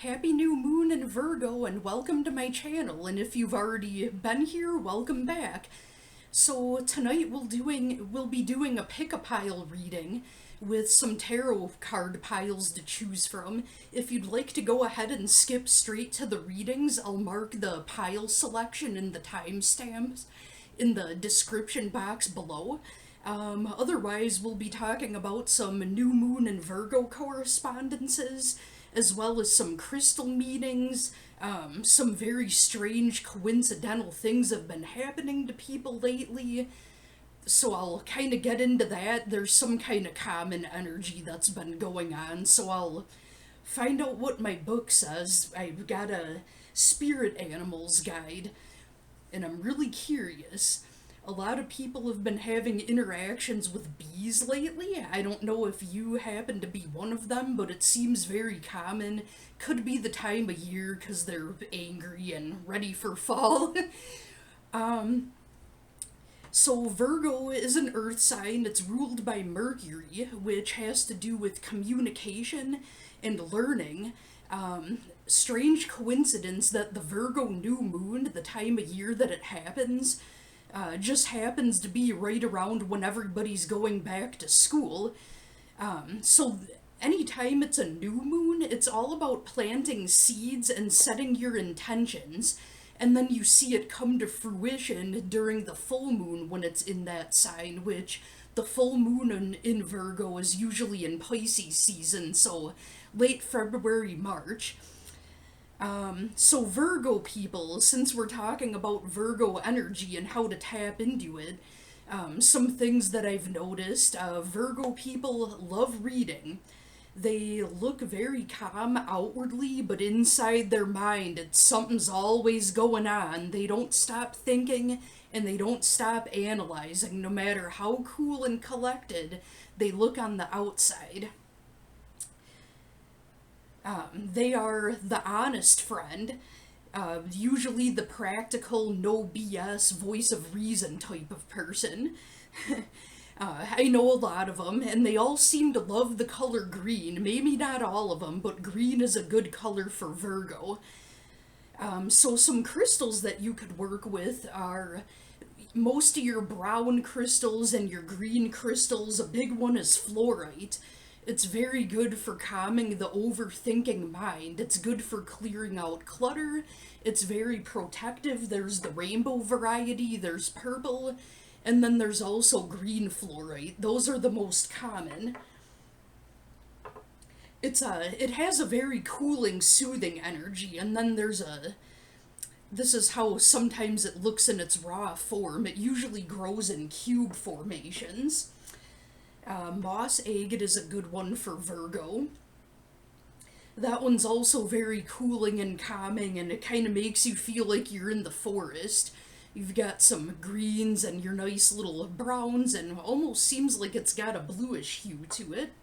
Happy new moon in Virgo and welcome to my channel, and if you've already been here, welcome back. So tonight we'll be doing a pick-a-pile reading with some tarot card piles to choose from. If you'd like to go ahead and skip straight to the readings, I'll mark the pile selection in the timestamps in the description box below. Otherwise, we'll be talking about some new moon and Virgo correspondences, as well as some crystal meetings. Some very strange coincidental things have been happening to people lately. So I'll kind of get into that. There's some kind of common energy that's been going on, so I'll find out what my book says. I've got a spirit animals guide, and I'm really curious. A lot of people have been having interactions with bees lately. I don't know if you happen to be one of them, but it seems very common. Could be the time of year because they're angry and ready for fall. So Virgo is an earth sign. It's ruled by Mercury, which has to do with communication and learning. Strange coincidence that the Virgo new moon, the time of year that it happens, just happens to be right around when everybody's going back to school. So anytime it's a new moon, it's all about planting seeds and setting your intentions, and then you see it come to fruition during the full moon when it's in that sign, which the full moon in Virgo is usually in Pisces season, so late February, March. So Virgo people, since we're talking about Virgo energy and how to tap into it, some things that I've noticed, Virgo people love reading. They look very calm outwardly, but inside their mind, something's always going on. They don't stop thinking, and they don't stop analyzing, no matter how cool and collected they look on the outside. They are the honest friend, usually the practical, no BS, voice of reason type of person. I know a lot of them, and they all seem to love the color green. Maybe not all of them, but green is a good color for Virgo. So some crystals that you could work with are most of your brown crystals and your green crystals. A big one is fluorite. It's very good for calming the overthinking mind. It's good for clearing out clutter. It's very protective. There's the rainbow variety, there's purple, and then there's also green fluorite. Those are the most common. It has a very cooling, soothing energy, and then this is how sometimes it looks in its raw form. It usually grows in cube formations. Moss agate is a good one for Virgo. That one's also very cooling and calming, and it kind of makes you feel like you're in the forest. You've got some greens and your nice little browns, and almost seems like it's got a bluish hue to it.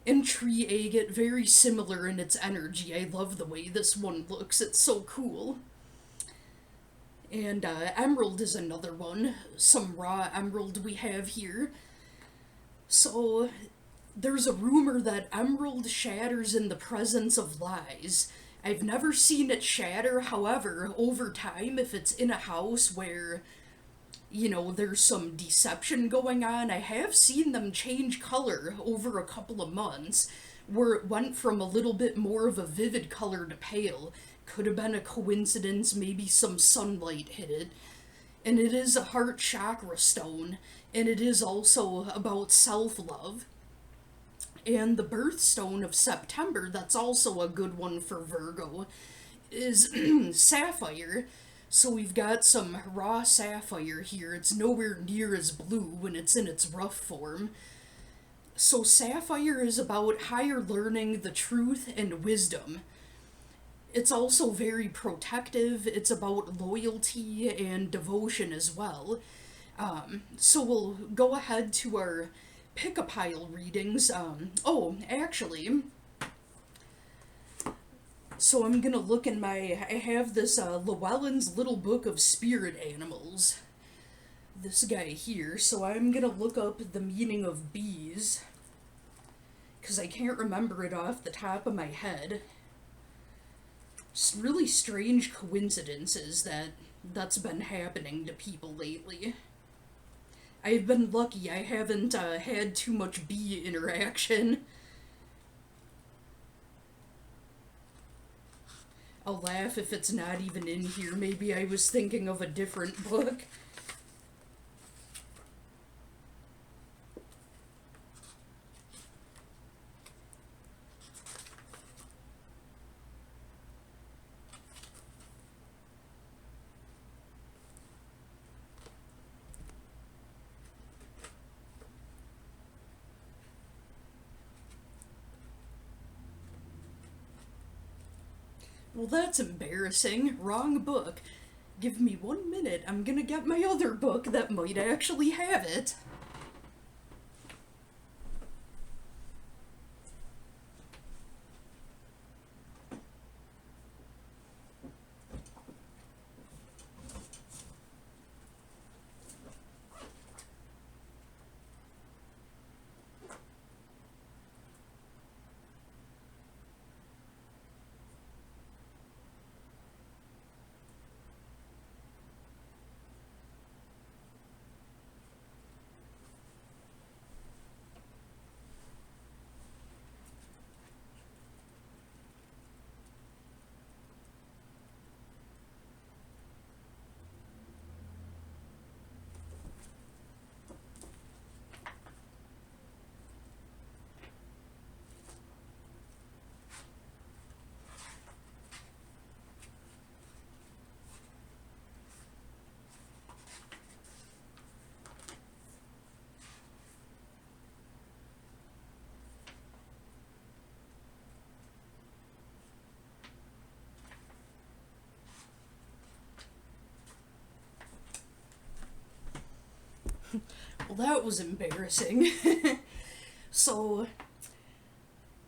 And tree agate, very similar in its energy. I love the way this one looks. It's so cool. And emerald is another one. Some raw emerald we have here. So, there's a rumor that emerald shatters in the presence of lies. I've never seen it shatter, however, over time, if it's in a house where, there's some deception going on, I have seen them change color over a couple of months, where it went from a little bit more of a vivid color to pale. Could have been a coincidence, maybe some sunlight hit it. And it is a heart chakra stone, and it is also about self-love. And the birthstone of September, that's also a good one for Virgo, is sapphire. So we've got some raw sapphire here. It's nowhere near as blue when it's in its rough form. So sapphire is about higher learning, the truth, and wisdom. It's also very protective. It's about loyalty and devotion as well. So we'll go ahead to our pick-a-pile readings. Actually, so I'm gonna look in I have this Llewellyn's Little Book of Spirit Animals. This guy here. So I'm gonna look up the meaning of bees, because I can't remember it off the top of my head. really strange coincidences that's been happening to people lately. I've been lucky I haven't had too much bee interaction. I'll laugh if it's not even in here. Maybe I was thinking of a different book. Well, that's embarrassing. Wrong book. Give me 1 minute. I'm gonna get my other book that might actually have it. Well, that was embarrassing. So,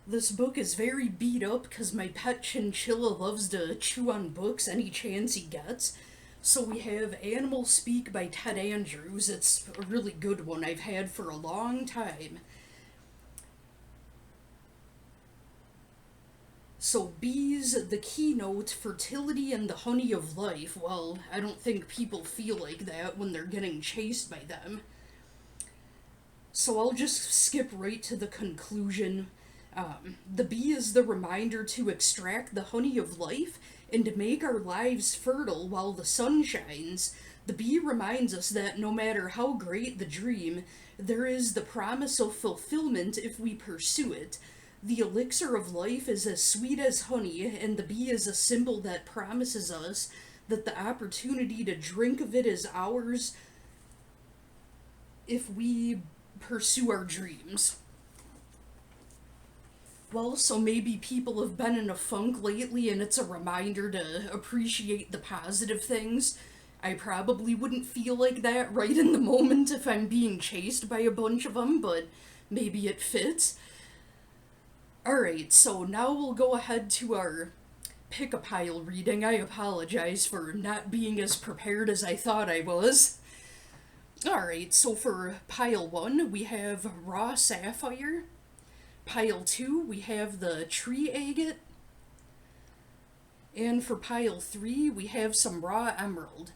this book is very beat up because my pet chinchilla loves to chew on books any chance he gets. So we have Animal Speak by Ted Andrews. It's a really good one I've had for a long time. So bees, the keynote, fertility, and the honey of life. Well, I don't think people feel like that when they're getting chased by them. So I'll just skip right to the conclusion. The bee is the reminder to extract the honey of life and to make our lives fertile while the sun shines. The bee reminds us that no matter how great the dream, there is the promise of fulfillment if we pursue it. The elixir of life is as sweet as honey, and the bee is a symbol that promises us that the opportunity to drink of it is ours if we pursue our dreams. Well, so maybe people have been in a funk lately and it's a reminder to appreciate the positive things. I probably wouldn't feel like that right in the moment if I'm being chased by a bunch of them, but maybe it fits. Alright, so now we'll go ahead to our pick-a-pile reading. I apologize for not being as prepared as I thought I was. Alright, so for pile 1, we have raw sapphire. Pile 2, we have the tree agate. And for pile 3, we have some raw emerald.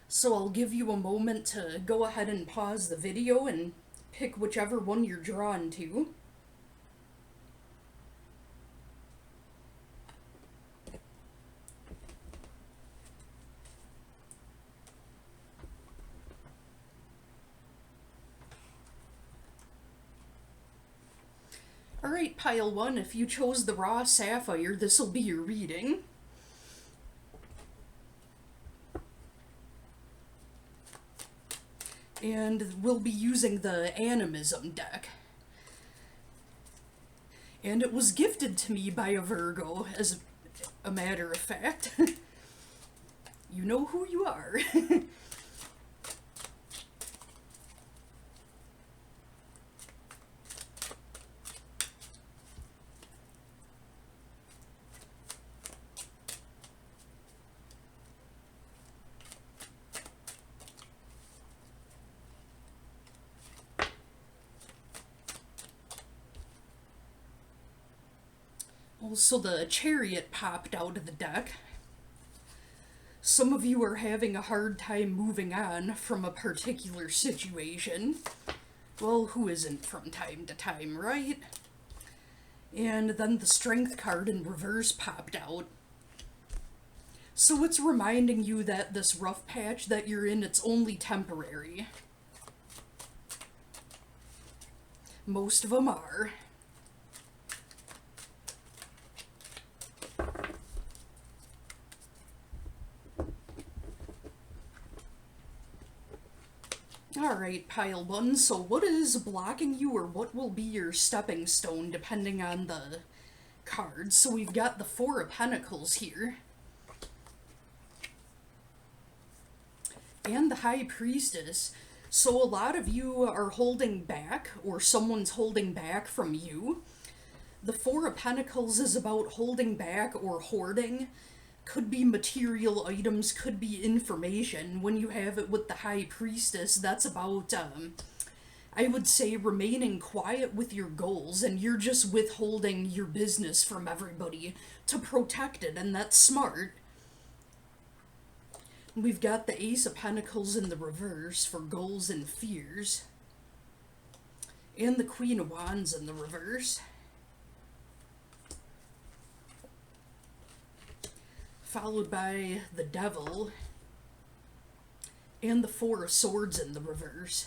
So I'll give you a moment to go ahead and pause the video and pick whichever one you're drawn to. Alright, pile 1, if you chose the raw sapphire, this'll be your reading. And we'll be using the animism deck. And it was gifted to me by a Virgo, as a matter of fact. You know who you are. Also, the Chariot popped out of the deck. Some of you are having a hard time moving on from a particular situation. Well, who isn't from time to time, right? And then the Strength card in reverse popped out. So it's reminding you that this rough patch that you're in, it's only temporary. Most of them are. Alright, pile one, so what is blocking you, or what will be your stepping stone depending on the cards? So we've got the Four of Pentacles here. And the High Priestess. So a lot of you are holding back, or someone's holding back from you. The Four of Pentacles is about holding back or hoarding. Could be material items, could be information. When you have it with the High Priestess, that's about, I would say, remaining quiet with your goals, and you're just withholding your business from everybody to protect it, and that's smart. We've got the Ace of Pentacles in the reverse for goals and fears. And the Queen of Wands in the reverse. Followed by the Devil. And the Four of Swords in the reverse.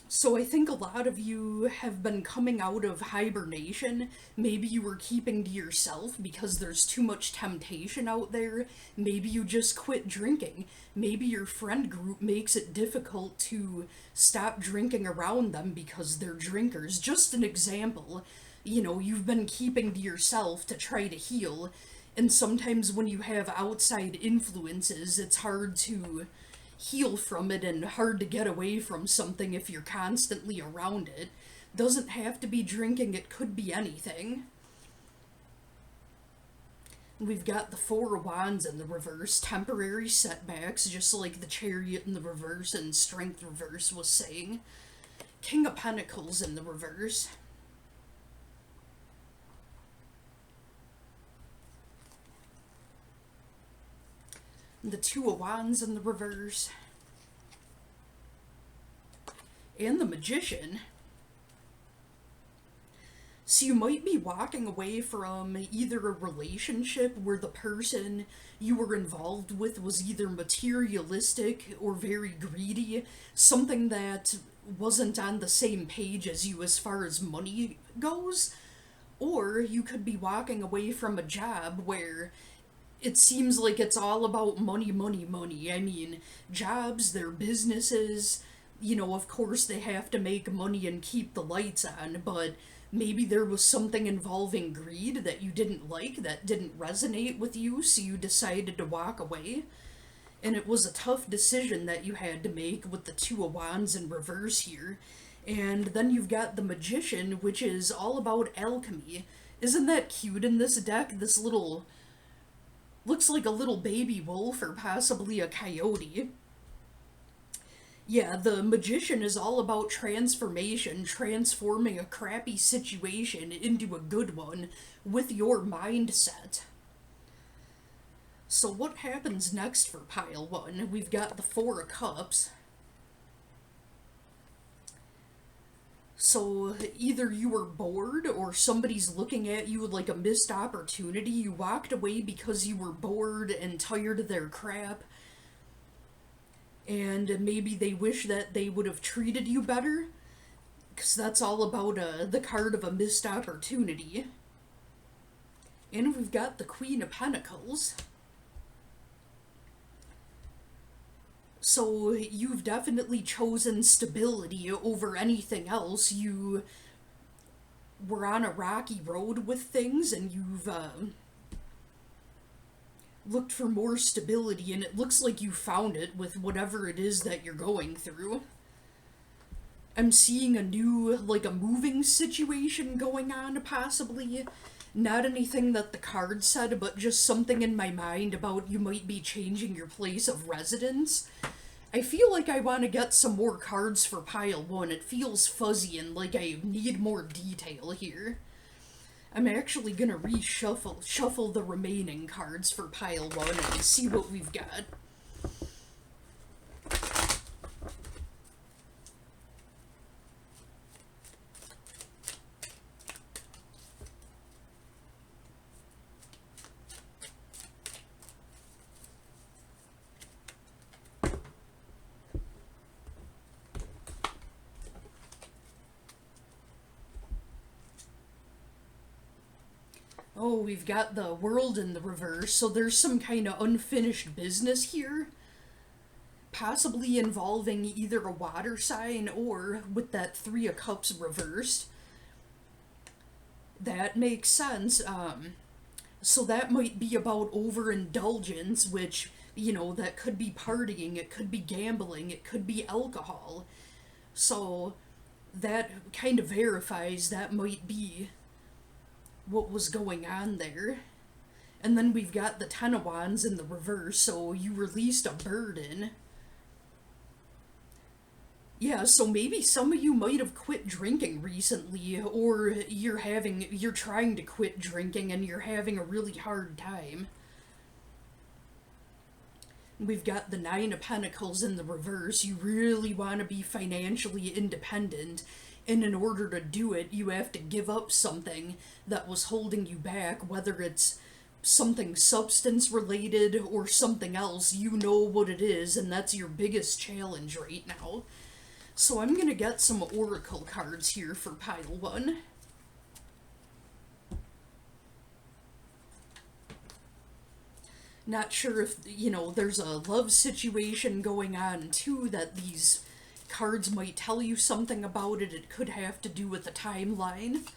So I think a lot of you have been coming out of hibernation. Maybe you were keeping to yourself because there's too much temptation out there. Maybe you just quit drinking. Maybe your friend group makes it difficult to stop drinking around them because they're drinkers. Just an example. You know, you've been keeping to yourself to try to heal. And sometimes when you have outside influences, it's hard to heal from it and hard to get away from something if you're constantly around it. Doesn't have to be drinking, it could be anything. We've got the Four of Wands in the reverse, temporary setbacks, just like the Chariot in the reverse and Strength reverse was saying. King of Pentacles in the reverse. The Two of Wands in the reverse. And the Magician. So you might be walking away from either a relationship where the person you were involved with was either materialistic or very greedy, something that wasn't on the same page as you as far as money goes, or you could be walking away from a job where it seems like it's all about money, money, money. I mean, jobs, their businesses, you know, of course they have to make money and keep the lights on, but maybe there was something involving greed that you didn't like, that didn't resonate with you, so you decided to walk away. And it was a tough decision that you had to make with the Two of Wands in reverse here. And then you've got the Magician, which is all about alchemy. Isn't that cute in this deck? This little... looks like a little baby wolf or possibly a coyote. Yeah, the Magician is all about transformation, transforming a crappy situation into a good one with your mindset. So what happens next for pile one? We've got the Four of Cups. So either you were bored or somebody's looking at you like a missed opportunity. You walked away because you were bored and tired of their crap. And maybe they wish that they would have treated you better. Because that's all about the card of a missed opportunity. And we've got the Queen of Pentacles. So you've definitely chosen stability over anything else. You were on a rocky road with things and you've looked for more stability, and it looks like you found it with whatever it is that you're going through. I'm seeing a new, like a moving situation going on, possibly. Not anything that the card said, but just something in my mind about you might be changing your place of residence. I feel like I want to get some more cards for pile one. It feels fuzzy and like I need more detail here. I'm actually gonna shuffle the remaining cards for pile 1 and see what we've got. Oh, we've got the world in the reverse, so there's some kind of unfinished business here. Possibly involving either a water sign or with that 3 of Cups reversed. That makes sense. So that might be about overindulgence, which, you know, that could be partying, it could be gambling, it could be alcohol. So that kind of verifies that might be what was going on there. And then we've got the 10 of Wands in the reverse, so you released a burden. Yeah, so maybe some of you might have quit drinking recently, or you're trying to quit drinking and you're having a really hard time. We've got the 9 of Pentacles in the reverse. You really want to be financially independent, and in order to do it, you have to give up something that was holding you back, whether it's something substance related or something else. You know what it is, and that's your biggest challenge right now. So I'm going to get some oracle cards here for pile 1. Not sure if, you know, there's a love situation going on too that these cards might tell you something about it. It could have to do with a timeline.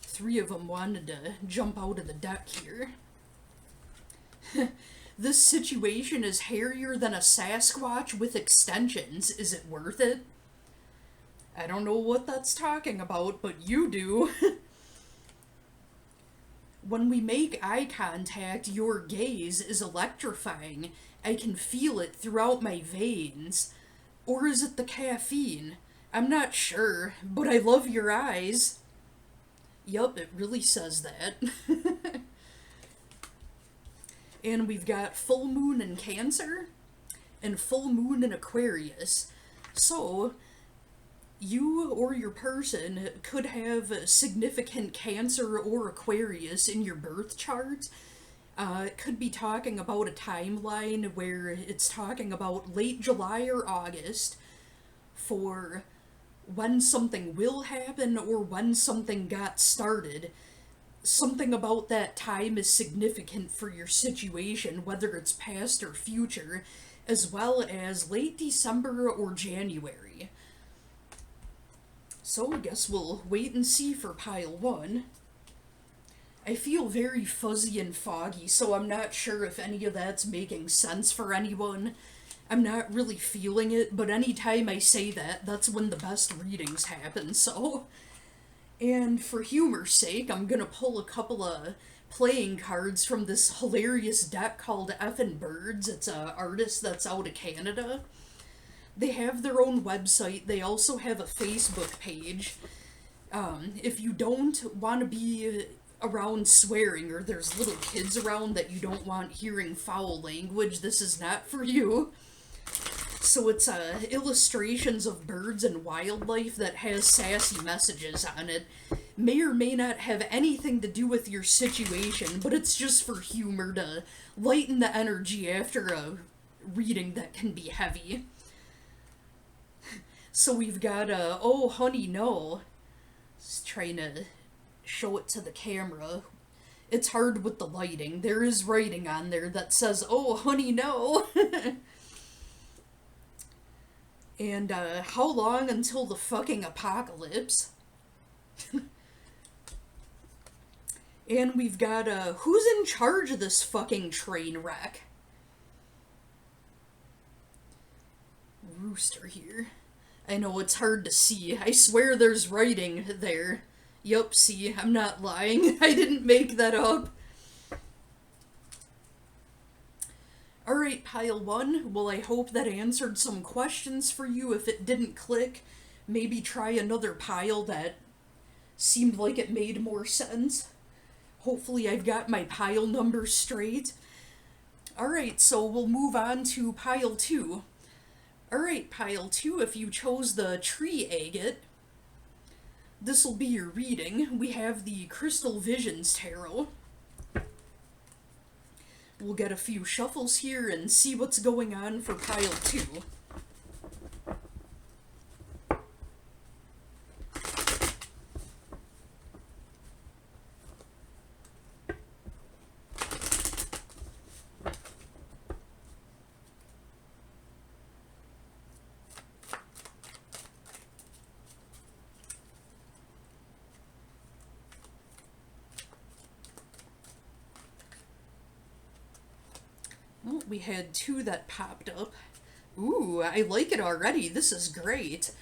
Three of them wanted to jump out of the deck here. This situation is hairier than a Sasquatch with extensions. Is it worth it? I don't know what that's talking about, but you do. When we make eye contact, your gaze is electrifying. I can feel it throughout my veins. Or is it the caffeine? I'm not sure, but I love your eyes. Yup, it really says that. And we've got full moon in Cancer and full moon in Aquarius. So you or your person could have significant Cancer or Aquarius in your birth chart. It could be talking about a timeline where it's talking about late July or August for when something will happen or when something got started. Something about that time is significant for your situation, whether it's past or future, as well as late December or January. So I guess we'll wait and see for pile 1. I feel very fuzzy and foggy, so I'm not sure if any of that's making sense for anyone. I'm not really feeling it, but anytime I say that, that's when the best readings happen, so... And for humor's sake, I'm gonna pull a couple of playing cards from this hilarious deck called Effin' Birds. It's an artist that's out of Canada. They have their own website. They also have a Facebook page. If you don't want to be around swearing, or there's little kids around that you don't want hearing foul language, this is not for you. So it's illustrations of birds and wildlife that has sassy messages on it. May or may not have anything to do with your situation, but it's just for humor to lighten the energy after a reading that can be heavy. So we've got Oh Honey No. Just trying to show it to the camera. It's hard with the lighting. There is writing on there that says, "Oh honey no." And, how long until the fucking apocalypse? And we've got, who's in charge of this fucking train wreck? Rooster here. I know it's hard to see. I swear there's writing there. Yup, see, I'm not lying. I didn't make that up. Alright, pile 1. Well, I hope that answered some questions for you. If it didn't click, maybe try another pile that seemed like it made more sense. Hopefully I've got my pile numbers straight. Alright, so we'll move on to pile 2. Alright, pile 2, if you chose the tree agate, this will be your reading. We have the Crystal Visions Tarot. We'll get a few shuffles here and see what's going on for pile 2. Well, we had 2 that popped up. Ooh, I like it already. This is great.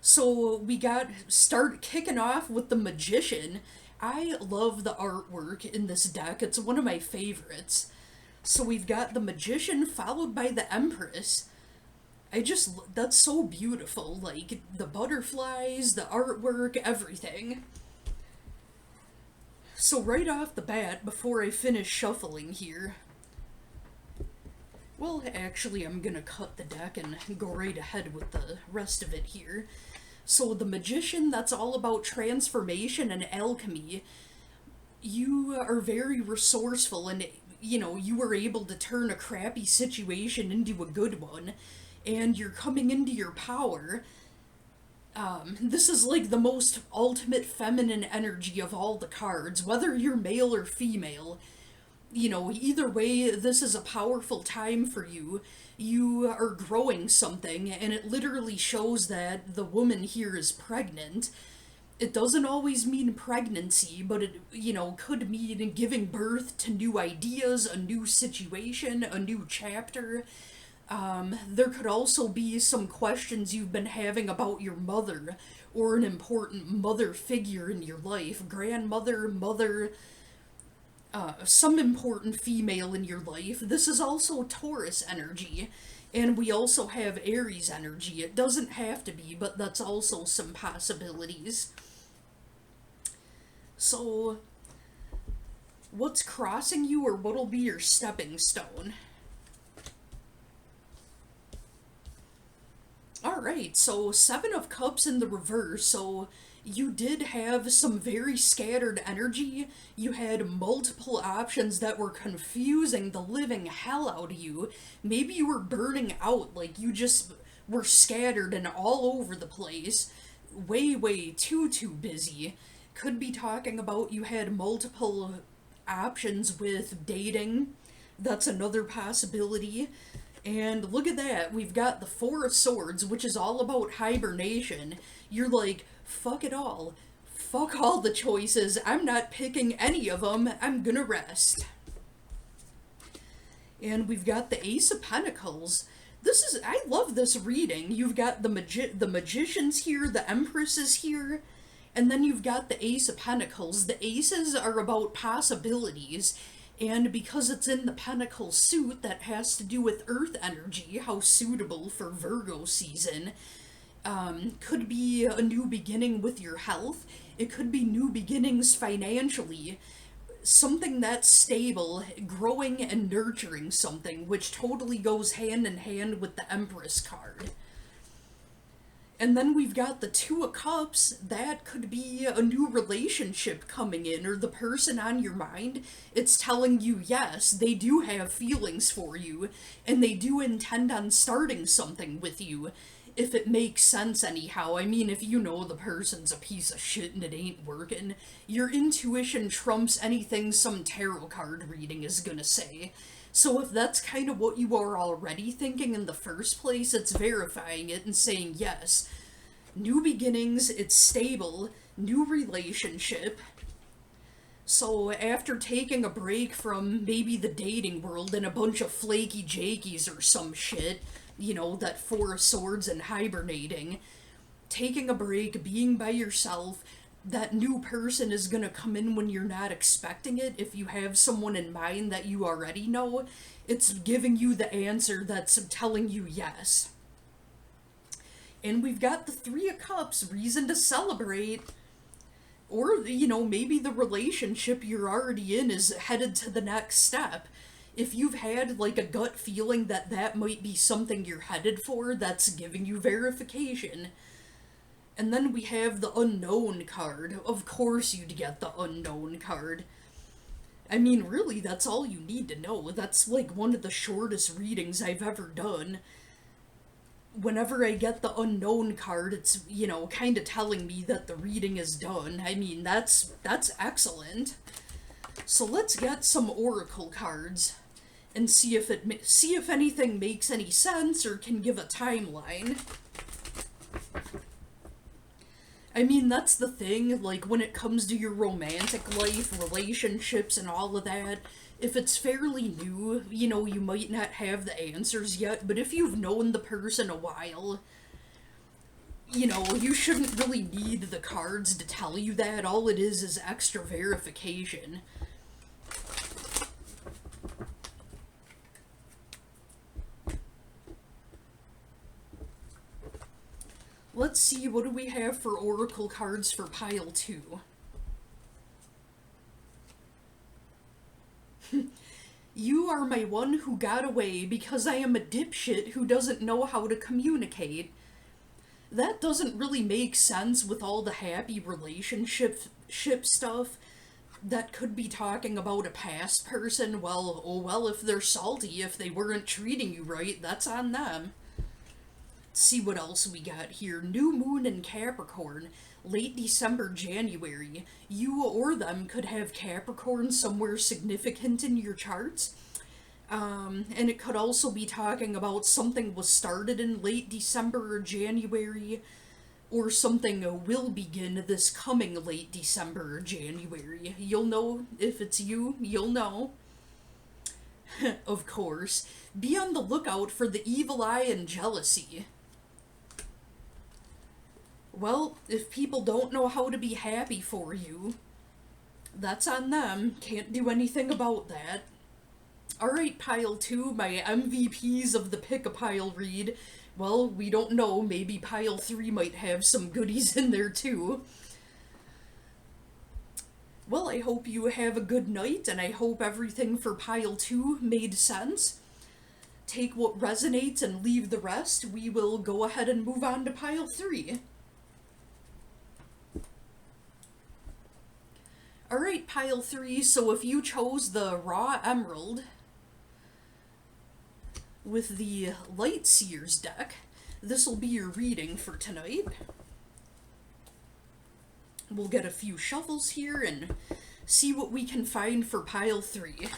So we start kicking off with the Magician. I love the artwork in this deck. It's one of my favorites. So we've got the Magician followed by the Empress. That's so beautiful. Like, the butterflies, the artwork, everything. So right off the bat, before I finish shuffling here, well, actually, I'm gonna cut the deck and go right ahead with the rest of it here. So the Magician, that's all about transformation and alchemy. You are very resourceful and, you were able to turn a crappy situation into a good one. And you're coming into your power. This is like the most ultimate feminine energy of all the cards, whether you're male or female. Either way, this is a powerful time for you. You are growing something, and it literally shows that the woman here is pregnant. It doesn't always mean pregnancy, but it, could mean giving birth to new ideas, a new situation, a new chapter. There could also be some questions you've been having about your mother, or an important mother figure in your life, grandmother, mother, some important female in your life. This is also Taurus energy, and we also have Aries energy. It doesn't have to be, but that's also some possibilities. So, what's crossing you, or what'll be your stepping stone? Alright, so 7 of Cups in the reverse, so you did have some very scattered energy. You had multiple options that were confusing the living hell out of you. Maybe you were burning out, like you just were scattered and all over the place. Way too busy. Could be talking about you had multiple options with dating. That's another possibility. And look at that, we've got the 4 of Swords, which is all about hibernation. You're like, fuck it all. Fuck all the choices. I'm not picking any of them. I'm gonna rest. And we've got the Ace of Pentacles. I love this reading. You've got the Magicians here, the Empress is here, and then you've got the Ace of Pentacles. The Aces are about possibilities. And because it's in the Pentacle suit, that has to do with Earth energy, how suitable for Virgo season. Could be a new beginning with your health. It could be new beginnings financially. Something that's stable, growing and nurturing something, which totally goes hand in hand with the Empress card. And then we've got the 2 of Cups. That could be a new relationship coming in, or the person on your mind. It's telling you, yes, they do have feelings for you, and they do intend on starting something with you, if it makes sense anyhow. I mean, if you know the person's a piece of shit and it ain't working, your intuition trumps anything some tarot card reading is gonna say. So if that's kind of what you are already thinking in the first place, it's verifying it and saying, yes, new beginnings, it's stable, new relationship. So after taking a break from maybe the dating world and a bunch of flaky jakies or some shit, that 4 of Swords and hibernating, taking a break, being by yourself, that new person is gonna come in when you're not expecting it. If you have someone in mind that you already know, it's giving you the answer that's telling you yes. And we've got the Three of Cups, reason to celebrate. Or, maybe the relationship you're already in is headed to the next step. If you've had, like, a gut feeling that that might be something you're headed for, that's giving you verification. And then we have the Unknown card. Of course you'd get the Unknown card. I mean, really, that's all you need to know. That's, like, one of the shortest readings I've ever done. Whenever I get the Unknown card, it's, kind of telling me that the reading is done. I mean, that's excellent. So let's get some oracle cards and see if anything makes any sense or can give a timeline. I mean, that's the thing, like, when it comes to your romantic life, relationships, and all of that, if it's fairly new, you might not have the answers yet, but if you've known the person a while, you shouldn't really need the cards to tell you that. All it is extra verification. Let's see, what do we have for oracle cards for pile 2? You are my one who got away because I am a dipshit who doesn't know how to communicate. That doesn't really make sense with all the happy relationship stuff. That could be talking about a past person. Well, oh well, if they're salty, if they weren't treating you right, that's on them. Let's see what else we got here. New moon in Capricorn. Late December, January. You or them could have Capricorn somewhere significant in your charts. And it could also be talking about something was started in late December or January, or something will begin this coming late December or January. You'll know if it's you, you'll know. Of course. Be on the lookout for the evil eye and jealousy. Well, if people don't know how to be happy for you, that's on them. Can't do anything about that. Alright, pile 2, my MVPs of the pick-a-pile read. Well, we don't know. Maybe pile 3 might have some goodies in there too. Well, I hope you have a good night, and I hope everything for pile 2 made sense. Take what resonates and leave the rest. We will go ahead and move on to pile 3. Alright, pile 3, so if you chose the Raw Emerald with the Light Seers deck, this will be your reading for tonight. We'll get a few shuffles here and see what we can find for pile 3.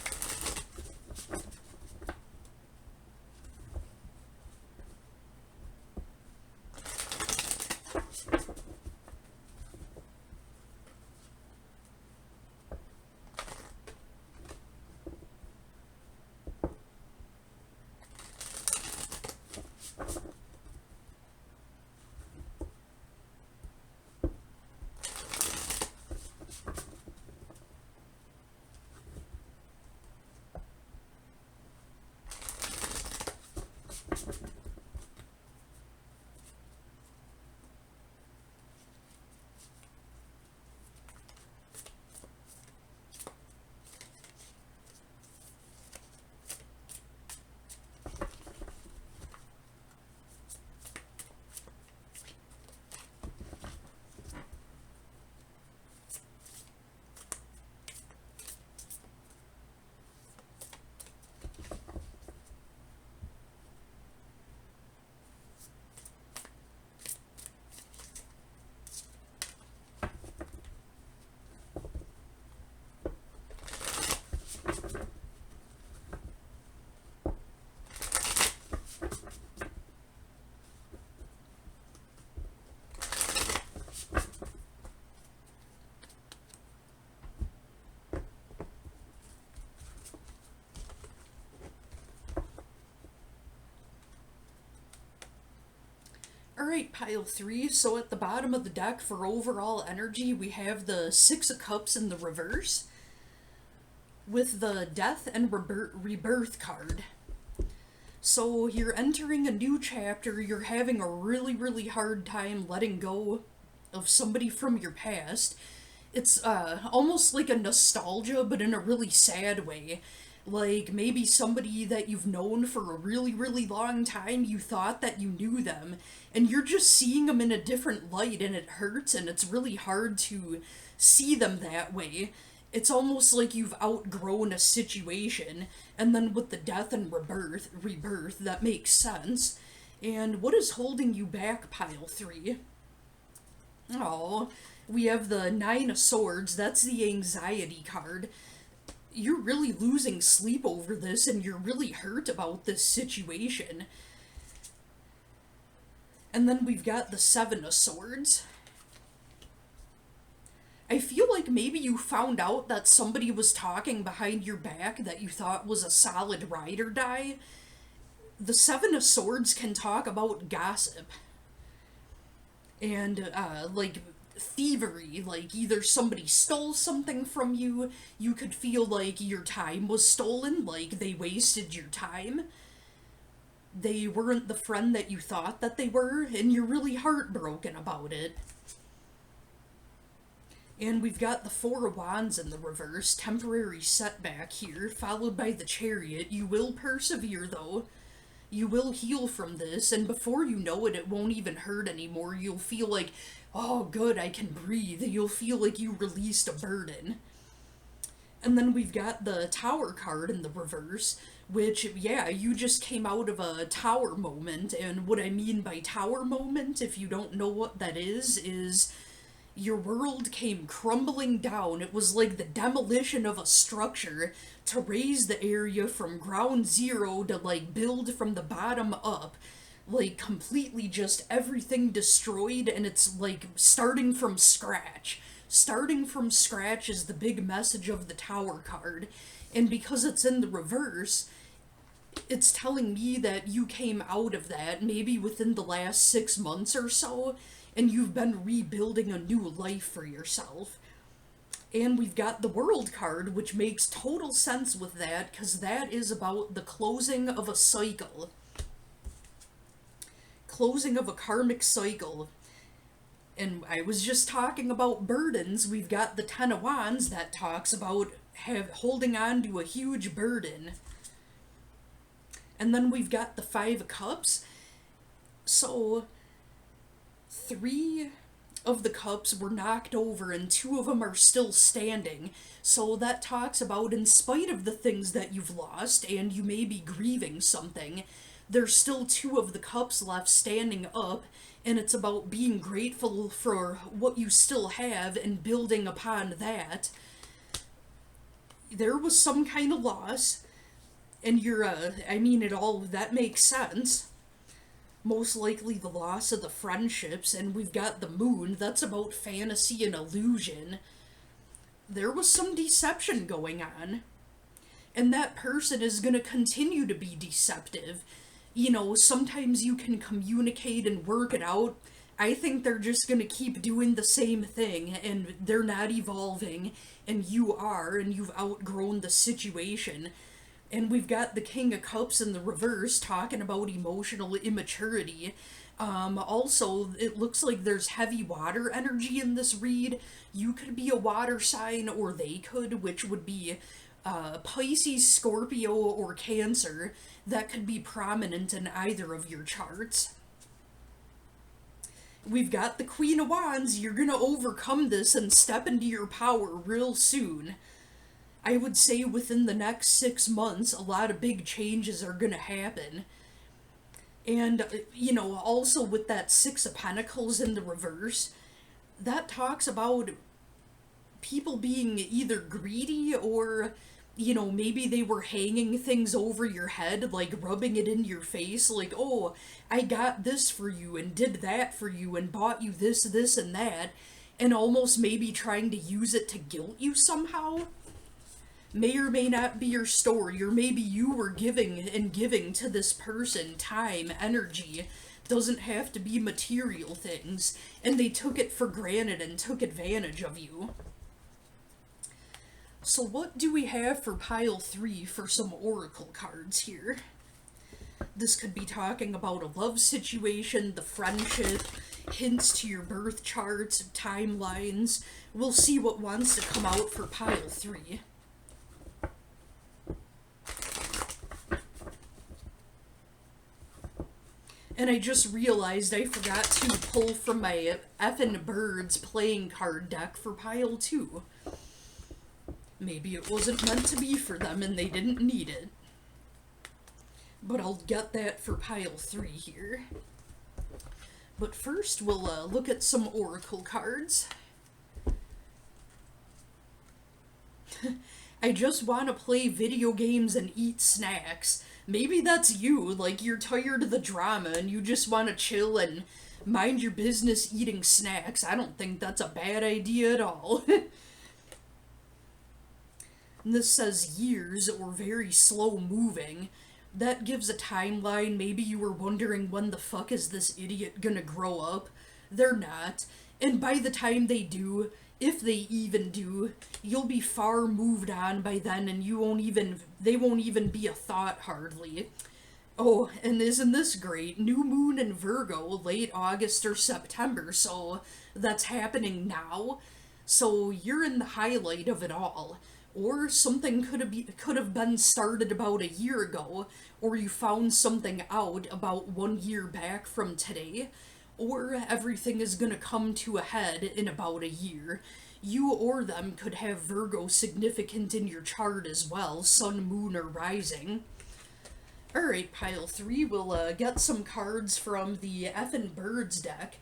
Alright, pile 3, so at the bottom of the deck for overall energy, we have the Six of Cups in the reverse, with the Death and Rebirth card. So you're entering a new chapter, you're having a really, really hard time letting go of somebody from your past. It's almost like a nostalgia, but in a really sad way. Like maybe somebody that you've known for a really, really long time, you thought that you knew them, and you're just seeing them in a different light, and it hurts, and it's really hard to see them that way. It's almost like you've outgrown a situation, and then with the death and rebirth, that makes sense. And what is holding you back, pile three? Oh, we have the Nine of Swords. That's the anxiety card. You're really losing sleep over this, and you're really hurt about this situation. And then we've got the Seven of Swords. I feel like maybe you found out that somebody was talking behind your back that you thought was a solid ride or die. The Seven of Swords can talk about gossip and like thievery, like either somebody stole something from you, you could feel like your time was stolen, like they wasted your time, they weren't the friend that you thought that they were, and you're really heartbroken about it. And we've got the Four of Wands in the reverse, temporary setback here, followed by the Chariot. You will persevere though. You will heal from this, and before you know it, it won't even hurt anymore. You'll feel like, oh good, I can breathe. You'll feel like you released a burden. And then we've got the Tower card in the reverse, which, yeah, you just came out of a tower moment, and what I mean by tower moment, if you don't know what that is your world came crumbling down. It was like the demolition of a structure to raise the area from ground zero to like build from the bottom up. Like completely just everything destroyed, and it's like starting from scratch. Starting from scratch is the big message of the Tower card. And because it's in the reverse, it's telling me that you came out of that maybe within the last 6 months or so, and you've been rebuilding a new life for yourself. And we've got the World card, which makes total sense with that, because that is about the closing of a cycle. Closing of a karmic cycle. And I was just talking about burdens. We've got the Ten of Wands that talks about holding on to a huge burden. And then we've got the Five of Cups. So 3 of the cups were knocked over and 2 of them are still standing. So that talks about, in spite of the things that you've lost and you may be grieving something, there's still 2 of the cups left standing up, and it's about being grateful for what you still have and building upon that. There was some kind of loss, and that makes sense. Most likely the loss of the friendships, and we've got the Moon, that's about fantasy and illusion. There was some deception going on, and that person is going to continue to be deceptive. You know, sometimes you can communicate and work it out. I think they're just going to keep doing the same thing, and they're not evolving, and you are, and you've outgrown the situation. And we've got the King of Cups in the reverse talking about emotional immaturity. Also, it looks like there's heavy water energy in this read. You could be a water sign, or they could, which would be Pisces, Scorpio, or Cancer. That could be prominent in either of your charts. We've got the Queen of Wands. You're gonna overcome this and step into your power real soon. I would say within the next 6 months, a lot of big changes are going to happen. And, also with that Six of Pentacles in the reverse, that talks about people being either greedy or, maybe they were hanging things over your head, like rubbing it in your face, like, oh, I got this for you and did that for you and bought you this, this, and that, and almost maybe trying to use it to guilt you somehow. May or may not be your story, or maybe you were giving to this person time, energy. Doesn't have to be material things, and they took it for granted and took advantage of you. So what do we have for pile 3 for some oracle cards here? This could be talking about a love situation, the friendship, hints to your birth charts, timelines. We'll see what wants to come out for pile 3. And I just realized I forgot to pull from my effin' Birds playing card deck for pile 2. Maybe it wasn't meant to be for them and they didn't need it. But I'll get that for pile 3 here. But first we'll look at some oracle cards. I just want to play video games and eat snacks. Maybe that's you, like you're tired of the drama and you just want to chill and mind your business eating snacks. I don't think that's a bad idea at all. And this says years or very slow moving. That gives a timeline. Maybe you were wondering when the fuck is this idiot gonna grow up. They're not. And by the time they do, if they even do, you'll be far moved on by then and they won't even be a thought hardly. Oh, and isn't this great? New moon in Virgo, late August or September, so that's happening now. So you're in the highlight of it all. Or something could have been started about a year ago, or you found something out about 1 year back from today, or everything is gonna come to a head in about a year. You or them could have Virgo significant in your chart as well, sun, moon, or rising. Alright, pile 3, we'll get some cards from the effin' Birds deck.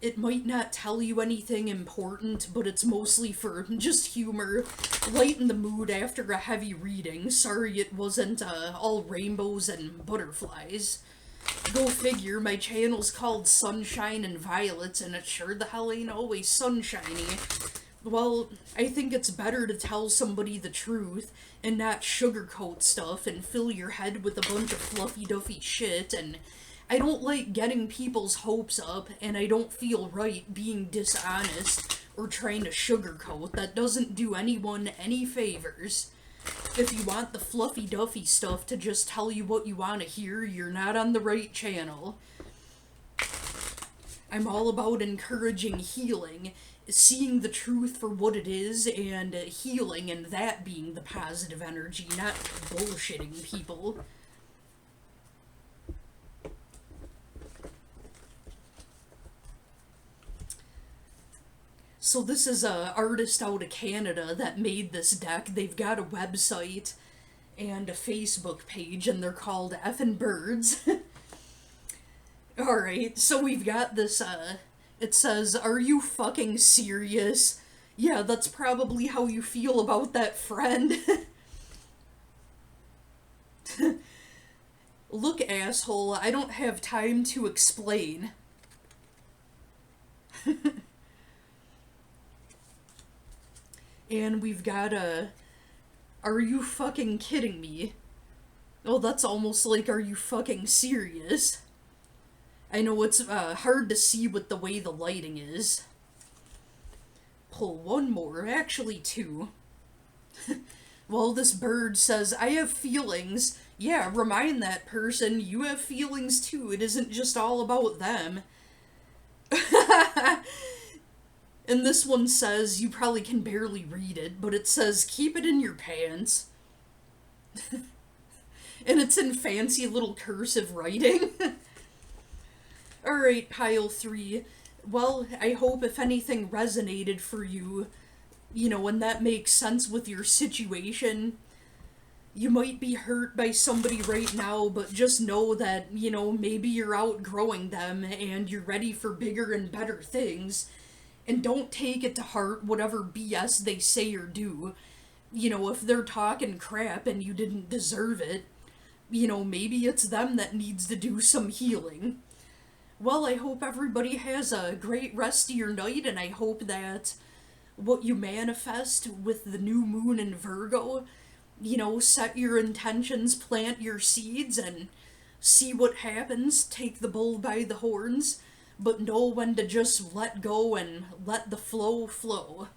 It might not tell you anything important, but it's mostly for just humor, lighten the mood after a heavy reading. Sorry it wasn't all rainbows and butterflies. Go figure, my channel's called Sunshine and Violets, and it sure the hell ain't always sunshiny. Well, I think it's better to tell somebody the truth and not sugarcoat stuff and fill your head with a bunch of fluffy-duffy shit, and I don't like getting people's hopes up, and I don't feel right being dishonest or trying to sugarcoat. That doesn't do anyone any favors. If you want the fluffy-duffy stuff to just tell you what you want to hear, you're not on the right channel. I'm all about encouraging healing, seeing the truth for what it is, and healing, and that being the positive energy, not bullshitting people. So this is a artist out of Canada that made this deck. They've got a website and a Facebook page, and they're called Effin' Birds. Alright, so we've got this, it says, "Are you fucking serious?" Yeah, that's probably how you feel about that friend. Look, asshole, I don't have time to explain. And we've got a, "Are you fucking kidding me?" Oh, that's almost like, "Are you fucking serious?" I know it's hard to see with the way the lighting is. Pull one more, actually 2. Well, this bird says, "I have feelings." Yeah, remind that person, you have feelings too. It isn't just all about them. And this one says, you probably can barely read it, but it says, "Keep it in your pants." And it's in fancy little cursive writing. Alright, pile 3. Well, I hope if anything resonated for you, and that makes sense with your situation. You might be hurt by somebody right now, but just know that, maybe you're outgrowing them and you're ready for bigger and better things. And don't take it to heart whatever BS they say or do. If they're talking crap and you didn't deserve it, maybe it's them that needs to do some healing. Well, I hope everybody has a great rest of your night, and I hope that what you manifest with the new moon in Virgo, set your intentions, plant your seeds, and see what happens. Take the bull by the horns, but know when to just let go and let the flow flow.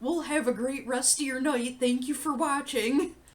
Well, have a great rest of your night. Thank you for watching.